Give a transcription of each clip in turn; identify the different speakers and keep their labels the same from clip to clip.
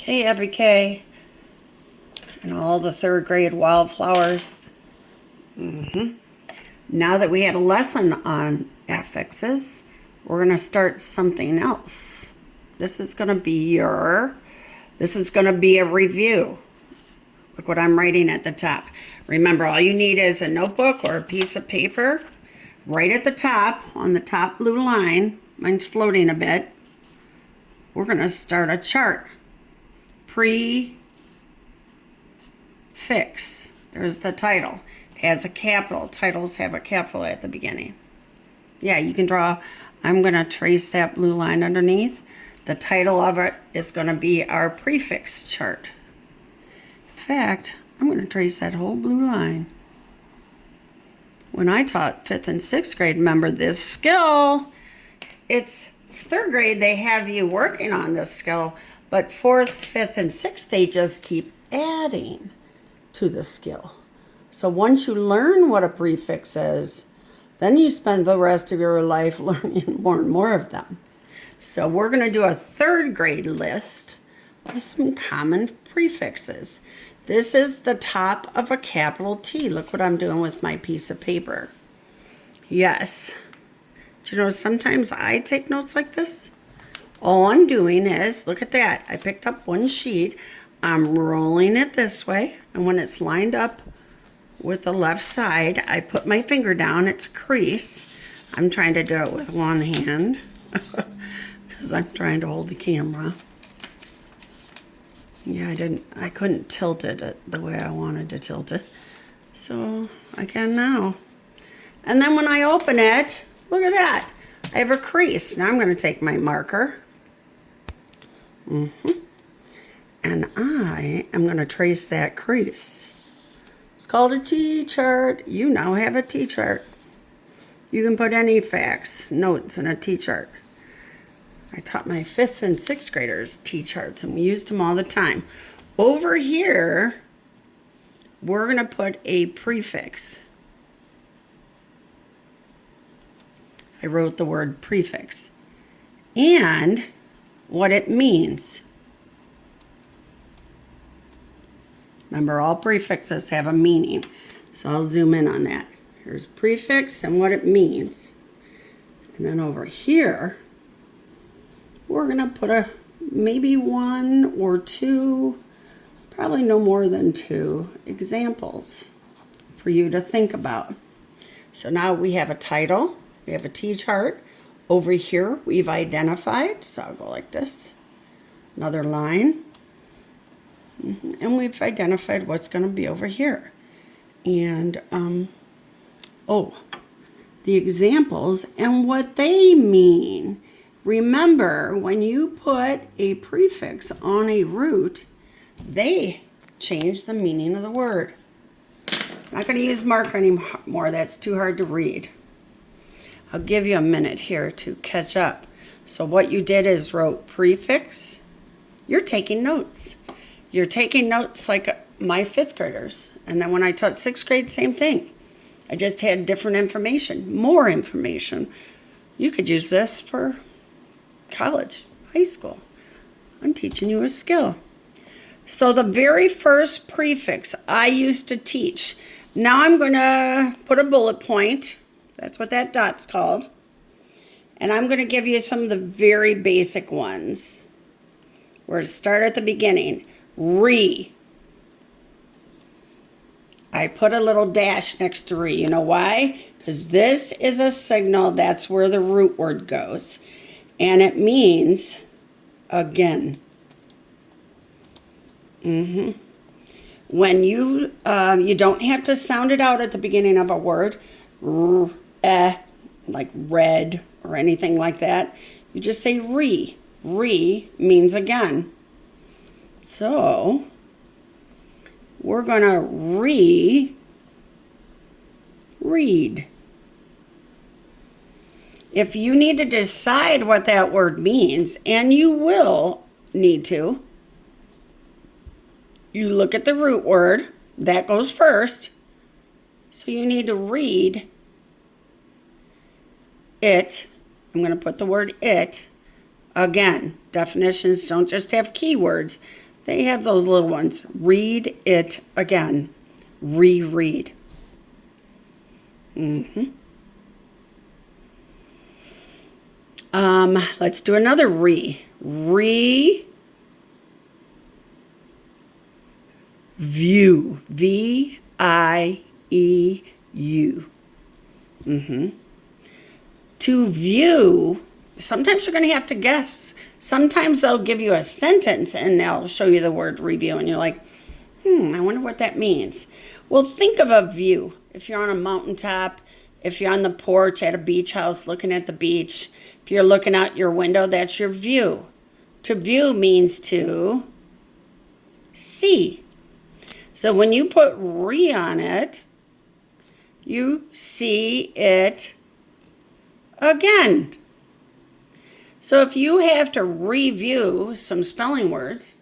Speaker 1: KFK and all the third grade wildflowers. Now that we had a lesson on affixes, we're going to start something else. This is going to be a review. Look what I'm writing at the top. Remember, all you need is a notebook or a piece of paper. Right at the top, on the top blue line, mine's floating a bit, we're going to start a chart. Prefix. There's the title. It has a capital. Titles have a capital at the beginning. Yeah, you can draw. I'm going to trace that blue line underneath. The title of it is going to be our prefix chart. In fact, I'm going to trace that whole blue line. When I taught 5th and 6th grade, remember this skill. It's 3rd grade, they have you working on this skill, but 4th, 5th, and 6th, they just keep adding to the skill. So once you learn what a prefix is, then you spend the rest of your life learning more and more of them. So we're going to do a 3rd grade list of some common prefixes. This is the top of a capital T. Look what I'm doing with my piece of paper. Yes. Do you know, sometimes I take notes like this. All I'm doing is, look at that. I picked up one sheet. I'm rolling it this way. And when it's lined up with the left side, I put my finger down. It's a crease. I'm trying to do it with one hand because I'm trying to hold the camera. Yeah, I couldn't tilt it the way I wanted to tilt it. So I can now. And then when I open it, look at that. I have a crease. Now I'm going to take my marker. And I am going to trace that crease. It's called a T-chart. You now have a T-chart. You can put any facts, notes in a T-chart. I taught my 5th and 6th graders T-charts, and we used them all the time. Over here, we're going to put a prefix. I wrote the word prefix and what it means. Remember, all prefixes have a meaning, so I'll zoom in on that. Here's prefix and what it means. And then over here, we're going to put maybe 1 or 2, probably no more than 2 examples for you to think about. So now we have a title. We have a T-chart. Over here, we've identified. So I'll go like this. Another line. And we've identified what's going to be over here. And, the examples and what they mean. Remember, when you put a prefix on a root, they change the meaning of the word. I'm not going to use marker anymore. That's too hard to read. I'll give you a minute here to catch up. So what you did is wrote prefix. You're taking notes. You're taking notes like my 5th graders. And then when I taught 6th grade, same thing. I just had different information, more information. You could use this for college, high school. I'm teaching you a skill. So the very first prefix I used to teach. Now I'm going to put a bullet point. That's what that dot's called. And I'm going to give you some of the very basic ones. We're going to start at the beginning. Re. I put a little dash next to re. You know why? Because this is a signal. That's where the root word goes. And it means again. When you don't have to sound it out at the beginning of a word, like red or anything like that. You just say re. Re means again. So we're going to read. If you need to decide what that word means, and you will need to, you look at the root word. That goes first. So you need to read it. I'm going to put the word it. Again, definitions don't just have keywords. They have those little ones. Read it again. Reread. Let's do another re. Review. V-I-E-U. To view, sometimes you're going to have to guess. Sometimes they'll give you a sentence and they'll show you the word review and you're like, I wonder what that means. Well, think of a view. If you're on a mountaintop, if you're on the porch at a beach house looking at the beach, if you're looking out your window, that's your view. To view means to see. So when you put re on it, you see it again. So if you have to review some spelling words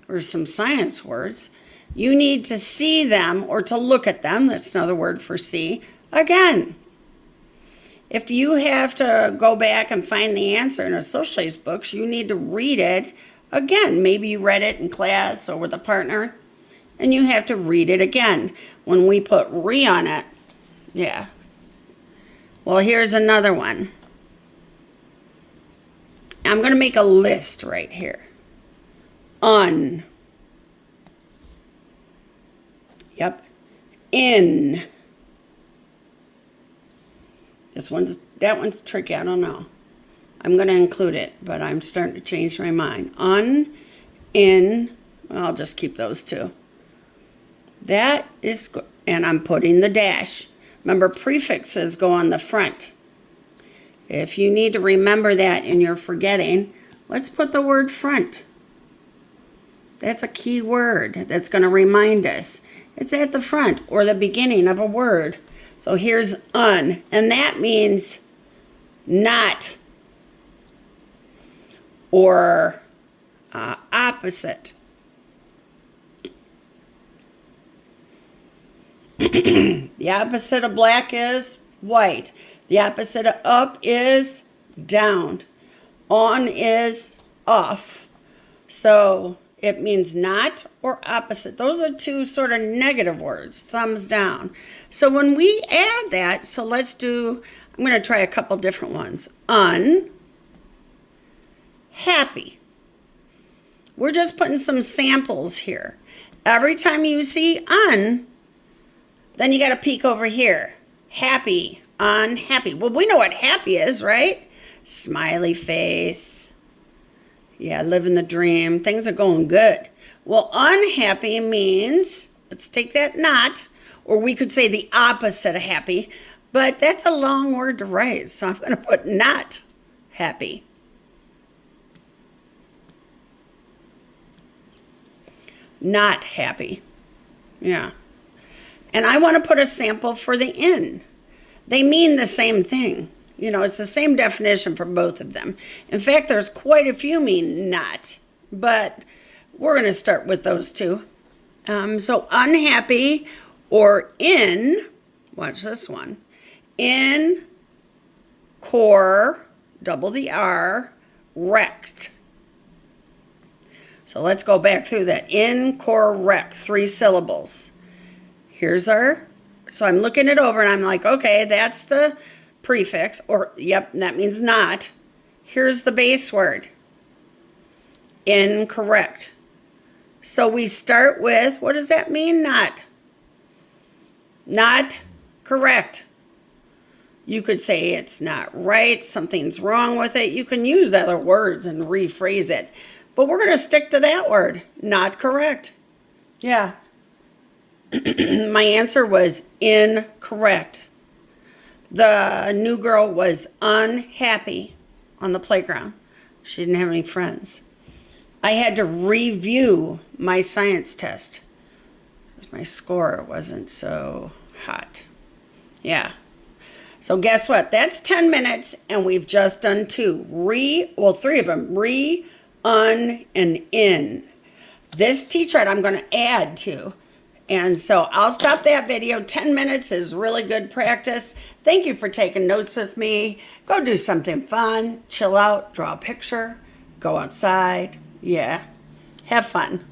Speaker 1: or some science words, you need to see them or to look at them, that's another word for see, again. If you have to go back and find the answer in a social studies book, you need to read it again. Maybe you read it in class or with a partner, and you have to read it again. When we put re on it, yeah. Well, here's another one. I'm going to make a list right here. Un. Yep. In. That one's tricky. I don't know. I'm going to include it, but I'm starting to change my mind. Un, in. I'll just keep those two. That is good. And I'm putting the dash. Remember, prefixes go on the front. If you need to remember that and you're forgetting, let's put the word front. That's a key word that's going to remind us. It's at the front or the beginning of a word. So here's un, and that means not or opposite. The opposite of black is white. The opposite of up is down. On is off. So it means not or opposite. Those are two sort of negative words, thumbs down. So when we add that, so let's do, I'm going to try a couple different ones. Un, happy. We're just putting some samples here. Every time you see un, then you got to peek over here. Happy, unhappy. Well, we know what happy is, right? Smiley face. Yeah, living the dream. Things are going good. Well, unhappy means, let's take that not, or we could say the opposite of happy, but that's a long word to write, so I'm going to put not happy. Not happy. Yeah. And I want to put a sample for the in. They mean the same thing. You know, it's the same definition for both of them. In fact, there's quite a few mean not, but we're going to start with those two. So unhappy or in, watch this one, in, core, double the R, wrecked. So let's go back through that. Incorrect, 3 syllables. Here's our, so I'm looking it over and I'm like, okay, that's the prefix, or yep, that means not. Here's the base word. Incorrect. So we start with, what does that mean? Not. Not correct. You could say it's not right, something's wrong with it. You can use other words and rephrase it. But we're going to stick to that word, not correct. Yeah. My answer was incorrect. The new girl was unhappy on the playground. She didn't have any friends. I had to review my science test because my score wasn't so hot. Yeah. So guess what? That's 10 minutes and we've just done 2. 3 of them. Re, un, and in. This teacher I'm going to add to. And so I'll stop that video. 10 minutes is really good practice. Thank you for taking notes with me. Go do something fun. Chill out. Draw a picture. Go outside. Yeah. Have fun.